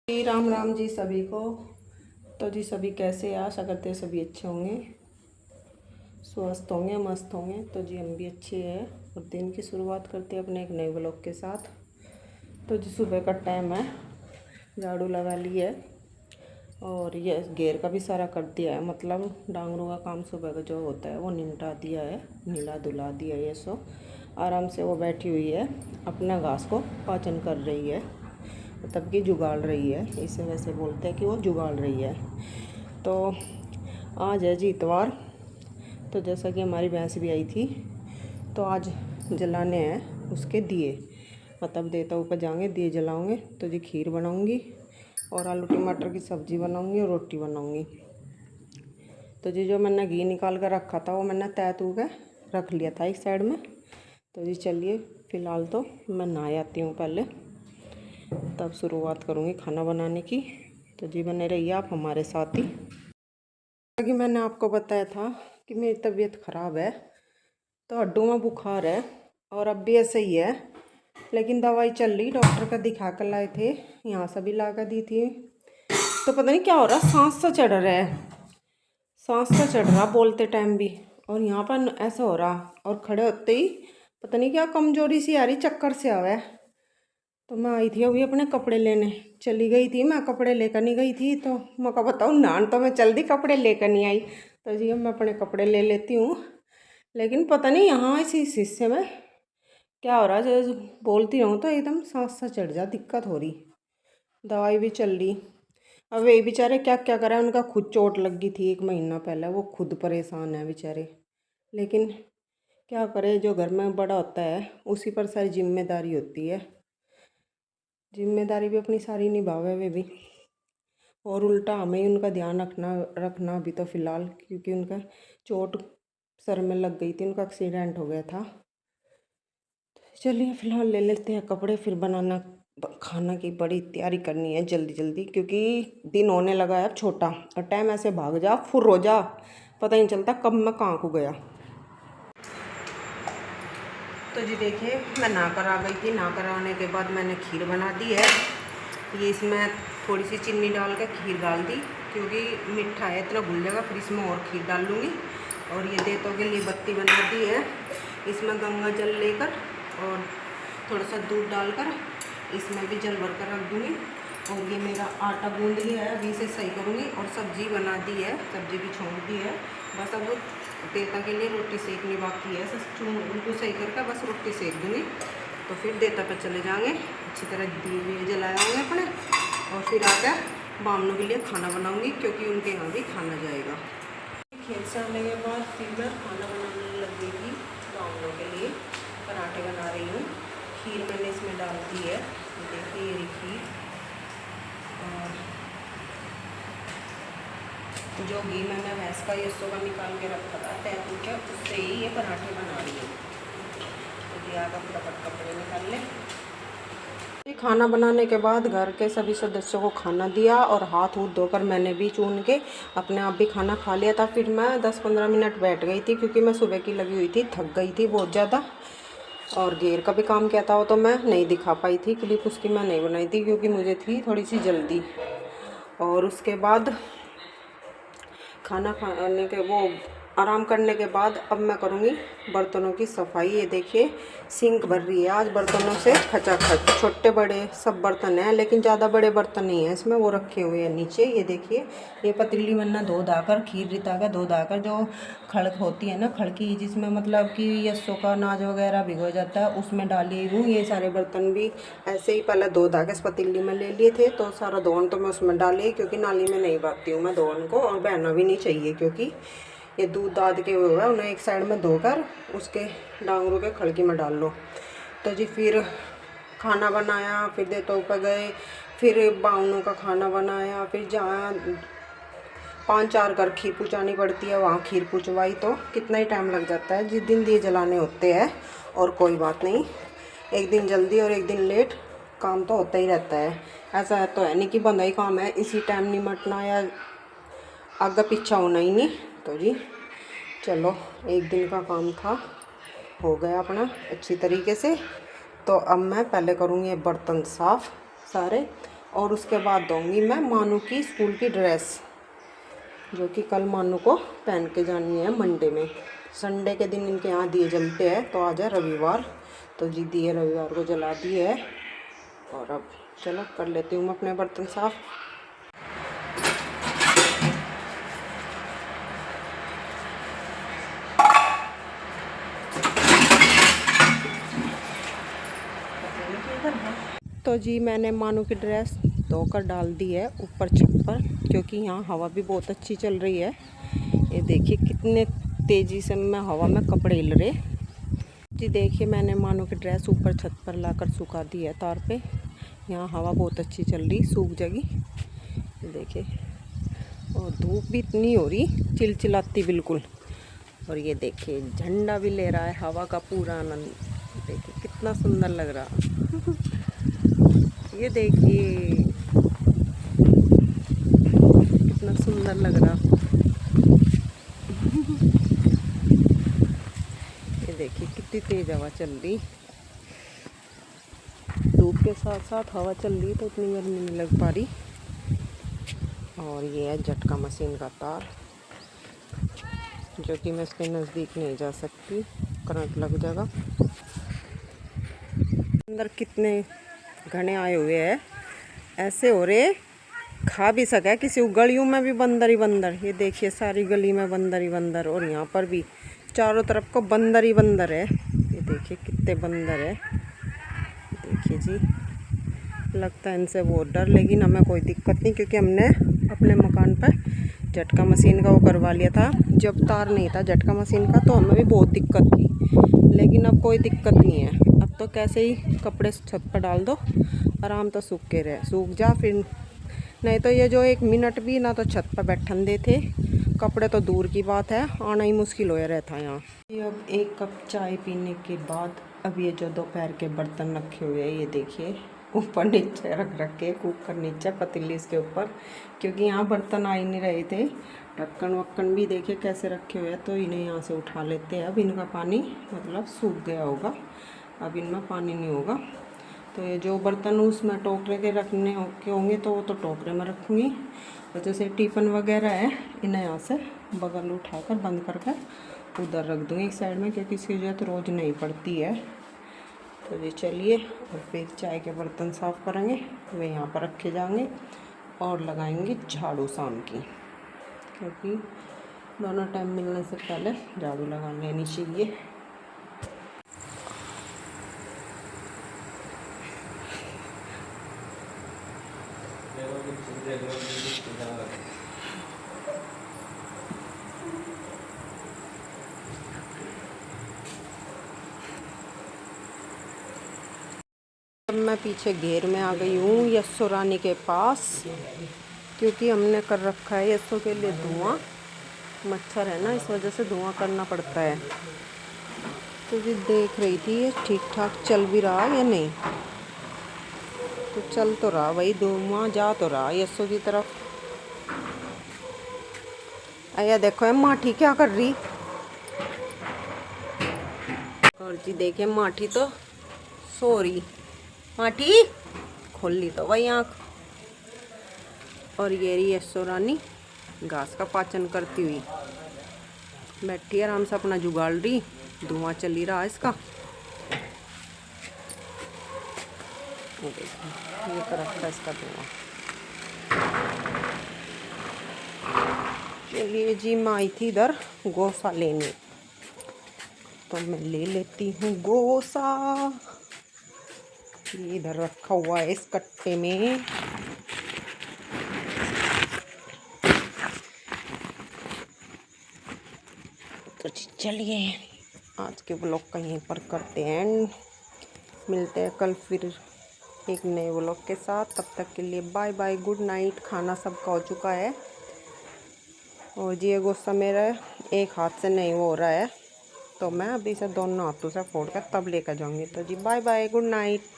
जी राम राम जी सभी को। तो जी सभी कैसे आशा करते हैं सभी अच्छे होंगे, स्वस्थ होंगे, मस्त होंगे। तो जी हम भी अच्छे हैं और दिन की शुरुआत करते हैं अपने एक नए ब्लॉग के साथ। तो जी सुबह का टाइम है, झाड़ू लगा ली है और ये घेर का भी सारा कर दिया है, मतलब डांगरों का काम सुबह का जो होता है वो निपटा दिया है, नीला धुला दिया है। ये सो आराम से वो बैठी हुई है, अपना घास को पाचन कर रही है, मतलब कि जुगाड़ रही है। इसे वैसे बोलते हैं कि वो जुगाड़ रही है। तो आज है जी इतवार। तो जैसा कि हमारी भैंस भी आई थी, तो आज जलाने हैं उसके दिए, मतलब देवता ऊपर जाएंगे, दिए जलाऊंगे। तो जी खीर बनाऊंगी और आलू टमाटर की सब्ज़ी बनाऊंगी और रोटी बनाऊंगी। तो जी जो मैंने घी निकाल कर रखा था वो मैंने तय तू के रख लिया था एक साइड में। तो जी चलिए फ़िलहाल तो मैं नहा आती हूँ पहले, तब शुरुआत करूँगी खाना बनाने की। तो जी बने रहिए आप हमारे साथ ही। कि मैंने आपको बताया था कि मेरी तबीयत ख़राब है, तो हड्डों में बुखार है और अब भी ऐसे ही है, लेकिन दवाई चल रही, डॉक्टर का दिखा कर लाए थे, यहाँ से भी ला कर दी थी। तो पता नहीं क्या हो रहा, सांस सा चढ़ रहा है, सांस सा चढ़ रहा बोलते टाइम भी, और यहाँ पर ऐसा हो रहा, और खड़े होते ही पता नहीं क्या कमजोरी सी आ रही, चक्कर से आ रहा है। तो मैं आई थी अभी अपने कपड़े लेने, चली गई थी मैं, कपड़े लेकर नहीं गई थी। तो मैं का बताऊँ नान, तो मैं चल दी, कपड़े लेकर नहीं आई। तो जी अब मैं अपने कपड़े ले लेती हूँ, लेकिन पता नहीं यहाँ इस हिस्से में क्या हो रहा है, जो बोलती रहूँ तो एकदम सांस सा चढ़ जा, दिक्कत हो रही। दवाई भी चल रही। अब वे बेचारे क्या क्या करें, उनका खुद चोट लग गई थी 1 महीना पहले, वो खुद परेशान है बेचारे, लेकिन क्या करें, जो घर में बड़ा होता है उसी पर सारी जिम्मेदारी होती है, जिम्मेदारी भी अपनी सारी निभावे वे भी, और उल्टा हमें ही उनका ध्यान रखना भी। तो फ़िलहाल क्योंकि उनका चोट सर में लग गई थी, उनका एक्सीडेंट हो गया था। चलिए फ़िलहाल ले लेते हैं कपड़े, फिर बनाना खाना की बड़ी तैयारी करनी है जल्दी जल्दी, क्योंकि दिन होने लगा है अब छोटा, और टाइम ऐसे भाग जा, फुर हो जा, पता ही नहीं चलता कब मैं कहाँ को गया। तो जी देखिए मैं नहाकर आ गई थी, नहाकर आने के बाद मैंने खीर बना दी है। ये इसमें थोड़ी सी चीनी डाल कर खीर डाल दी, क्योंकि मीठा है इतना घुल जाएगा, फिर इसमें और खीर डाल लूँगी। और ये देवताओं के लिए बत्ती बना दी है, इसमें गंगा जल लेकर और थोड़ा सा दूध डालकर इसमें भी जल भर कर रख दूँगी। और ये मेरा आटा गूँध लिया है, अभी इसे सही करूँगी। और सब्ज़ी बना दी है, सब्ज़ी भी छोंक दी है, बस अब देवता के लिए रोटी सेकनी बाकी है, उनको सही करके बस रोटी सेक दूँगी। तो फिर देवता पर चले जाएंगे, अच्छी तरह दिए जलाए होंगे अपने, और फिर आकर बामनों के लिए खाना बनाऊंगी, क्योंकि उनके यहाँ भी खाना जाएगा। खेत से आने के बाद फिर मैं खाना बनाने लग गई थी, बामनों के लिए पराठे बना रही हूँ। खीर मैंने इसमें डाल दी है, देखिए ये खीर, और जो घी मैंने भैंस का ये का निकाल के रखा था तैतू के, उससे ही ये पराठे बना रही हूँ। तो दिया का फटाफट कपड़े निकाल ले। खाना बनाने के बाद घर के सभी सदस्यों को खाना दिया और हाथ वूथ धोकर मैंने भी चून के अपने आप भी खाना खा लिया था। फिर मैं 10-15 मिनट बैठ गई थी, क्योंकि मैं सुबह की लगी हुई थी, थक गई थी बहुत ज़्यादा, और घेर का भी काम किया था, वो तो मैं नहीं दिखा पाई थी, क्लिप उसकी मैं नहीं बनाई थी, क्योंकि मुझे थी थोड़ी सी जल्दी। और उसके बाद खाना खाने के वो आराम करने के बाद अब मैं करूँगी बर्तनों की सफाई। ये देखिए सिंक भर रही है आज बर्तनों से खचाखच, छोटे बड़े सब बर्तन हैं, लेकिन ज़्यादा बड़े बर्तन नहीं है इसमें, वो रखे हुए हैं नीचे। ये देखिए ये पतीली मैंने धो धाकर, खीर रिता का धो धाकर, जो खड़क होती है ना, खड़की जिसमें मतलब कि यस्सों का अनाज वगैरह भिगो जाता है, उसमें डाली हूँ। ये सारे बर्तन भी ऐसे ही पहले धो धा के इस पतीली में ले लिए थे, तो सारा धोन तो मैं उसमें डाली, क्योंकि नाली में नहीं भागती हूँ मैं धोन को, और बहना भी नहीं चाहिए, क्योंकि ये दूध दाद के हुए हैं, उन्हें एक साइड में धोकर उसके डांगरों के खड़की में डाल लो। तो जी फिर खाना बनाया, फिर देवताओं पर गए, फिर बावनों का खाना बनाया, फिर जहाँ 5-4 घर खीर पुचानी पड़ती है वहाँ खीर पुचवाई, तो कितना ही टाइम लग जाता है। जिस दिन दिए जलाने होते हैं, और कोई बात नहीं, एक दिन जल्दी और एक दिन लेट काम तो होता ही रहता है, ऐसा तो है नहीं कि बंदा ही काम है इसी टाइम निमटना या आगे पीछा होना ही नहीं। तो जी चलो एक दिन का काम था, हो गया अपना अच्छी तरीके से। तो अब मैं पहले करूँगी बर्तन साफ़ सारे, और उसके बाद दूँगी मैं मानू की स्कूल की ड्रेस, जो कि कल मानू को पहन के जानी है मंडे में। संडे के दिन इनके यहाँ दिए जलते हैं, तो आज है रविवार, तो जी दिए रविवार को जला दिए है। और अब चलो कर लेती हूँ मैं अपने बर्तन साफ़। तो जी मैंने मानू की ड्रेस धोकर डाल दी है ऊपर छत पर, क्योंकि यहाँ हवा भी बहुत अच्छी चल रही है। ये देखिए कितने तेज़ी से मैं हवा में कपड़े हिल रहे। जी देखिए मैंने मानू की ड्रेस ऊपर छत पर लाकर सुखा दी है तार पे। यहाँ हवा बहुत अच्छी चल रही, सूख जाएगी। देखिए, और धूप भी इतनी हो रही चिलचिलाती बिल्कुल। और ये देखिए झंडा भी ले रहा है हवा का पूरा आनंद। देखिए कितना सुंदर लग रहा। ये देखिए कितना सुंदर लग रहा। ये देखिए कितनी तेज हवा चल रही, धूप के साथ साथ हवा चल रही तो इतनी गर्मी नहीं लग पा रही। और ये है झटका मशीन का तार, जो कि मैं इसके नज़दीक नहीं जा सकती, करंट लग जाएगा। अंदर कितने घने आए हुए हैं, ऐसे हो रहे खा भी सके किसी गलियों में भी बंदर ही बंदर। ये देखिए सारी गली में बंदर ही बंदर, और यहाँ पर भी चारों तरफ को बंदर ही बंदर है। ये देखिए कितने बंदर है। देखिए जी, लगता है इनसे बहुत डर, लेकिन हमें कोई दिक्कत नहीं, क्योंकि हमने अपने मकान पर झटका मशीन का वो करवा लिया था। जब तार नहीं था झटका मशीन का तो हमें भी बहुत दिक्कत थी, लेकिन अब कोई दिक्कत नहीं है। अब तो कैसे ही कपड़े छत पर डाल दो, आराम तो सूख के रहे, सूख जा। फिर नहीं तो ये जो 1 मिनट भी ना तो छत पर बैठन देते, कपड़े तो दूर की बात है, आना ही मुश्किल हो रहता है यहाँ। ये अब 1 कप चाय पीने के बाद अब ये जो दोपहर के बर्तन रखे हुए हैं, ये देखिए ऊपर नीचे रख रखे, कुकर नीचे, पतीली इसके ऊपर, क्योंकि यहाँ बर्तन आ ही नहीं रहे थे। ढक्कन वक्कन भी देखिए कैसे रखे हुए हैं, तो इन्हें यहाँ से उठा लेते हैं। अब इनका पानी मतलब सूख गया होगा, अब इनमें पानी नहीं होगा। तो ये जो बर्तन उसमें टोकरे के रखने के होंगे तो वो तो टोकरे में रखूँगी, और जैसे टिफ़िन वगैरह है इन्हें यहाँ से बगल उठाकर बंद करके उधर रख दूँगी एक साइड में, क्योंकि इसकी ज़रूरत रोज़ नहीं पड़ती है। तो ये चलिए, और फिर चाय के बर्तन साफ़ करेंगे, वे यहाँ पर रखे जाएंगे, और लगाएंगे झाड़ू शाम की, क्योंकि दोनों टाइम मिलने से पहले झाड़ू लगा लेनी चाहिए। मैं पीछे घेर में आ गई हूँ यस्सो रानी के पास, क्योंकि हमने कर रखा है यस्सो के लिए धुआं। मच्छर है ना, इस वजह से धुआं करना पड़ता है। तो जी देख रही थी ये ठीक ठाक चल भी रहा या नहीं, तो चल तो रहा, वही धुआं जा तो रहा यस्सो की तरफ। आया देखो है माठी क्या कर रही। और जी देखिए माठी तो सो रही, माठी खोल ली तो वही आँख। और ये रही यस्सो रानी घास का पाचन करती हुई बैठी आराम से अपना जुगाड़ रही, धुआं चल ही रहा इसका। ये कर रखा इसका धुआं। चलिए जी, मैं आई थी इधर गोसा लेने, तो मैं ले लेती हूँ गोसा। ये इधर रखा हुआ है इस कट्टे में। तो चलिए आज के ब्लॉग का यहीं पर करते हैं एंड, मिलते हैं कल फिर एक नए ब्लॉग के साथ। तब तक के लिए बाय बाय, गुड नाइट। खाना सबका हो चुका है, और जी ये गुस्सा मेरा एक हाथ से नहीं हो रहा है, तो मैं अभी से दोनों हाथों से फोड़ कर तब लेकर जाऊंगी। तो जी बाय बाय, गुड नाइट।